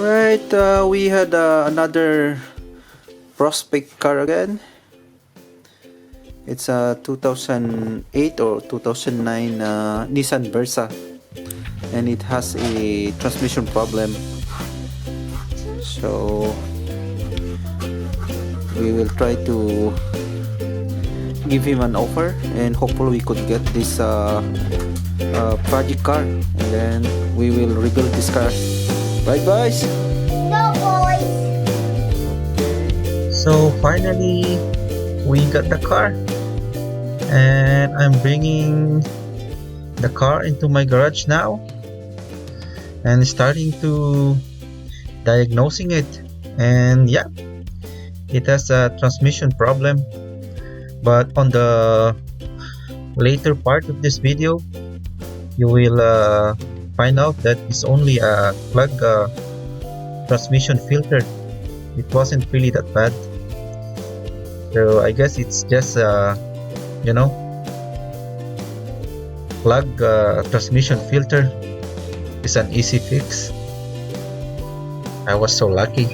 Alright, we had another prospect car again. It's a 2008 or 2009 Nissan Versa, and it has a transmission problem. So we will try to give him an offer, and hopefully we could get this project car, and then we will rebuild this car. Right, guys? No, boys. So finally we got the car, and I'm bringing the car into my garage now and starting to diagnosing it. And yeah, it has a transmission problem, but on the later part of this video you will find out that it's only a clogged transmission filter. It wasn't really that bad, so I guess it's just clogged transmission filter is an easy fix. I was so lucky.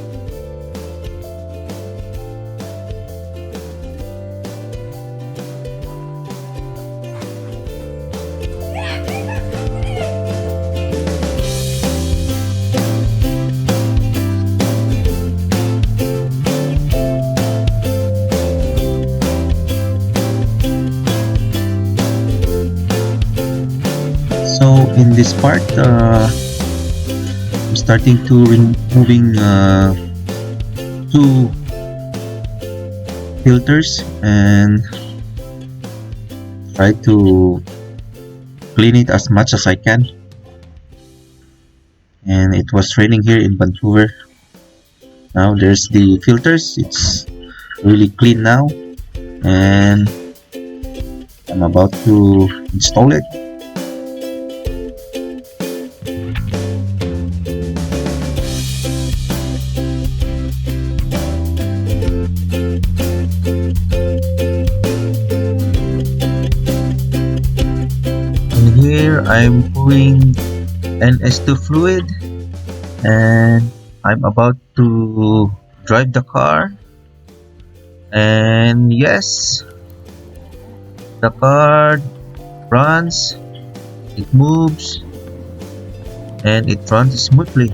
So in this part, I'm starting to removing two filters and try to clean it as much as I can. And it was raining here in Vancouver. Now there's the filters. It's really clean now, and I'm about to install it. Here I'm pouring NS2 fluid, and I'm about to drive the car. And yes, the car runs, it moves, and it runs smoothly.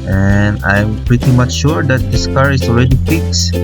And I'm pretty much sure that this car is already fixed.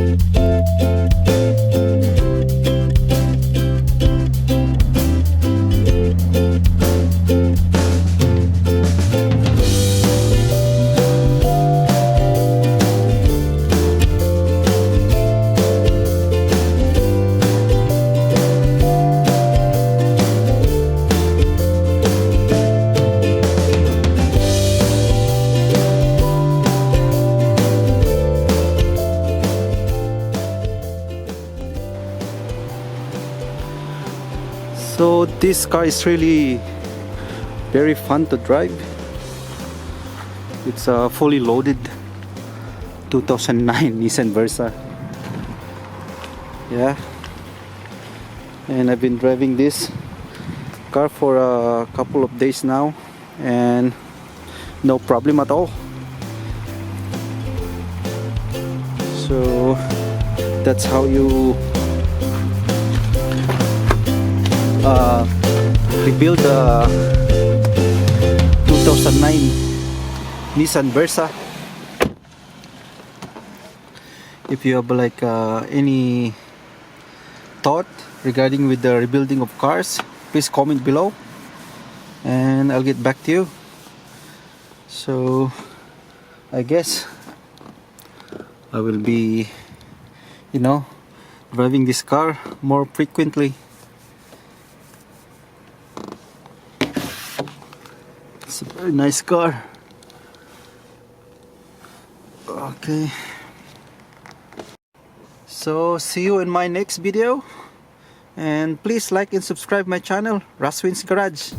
So this car is really very fun to drive. It's a fully loaded 2009 Nissan Versa. Yeah, and I've been driving this car for a couple of days now, and no problem at all. So that's how you rebuild the 2009 Nissan Versa. If you have like any thought regarding with the rebuilding of cars, please comment below and I'll get back to you. So I guess I will be driving this car more frequently. It's a very nice car. Okay, so see you in my next video, and please like and subscribe my channel, Raswin's Garage.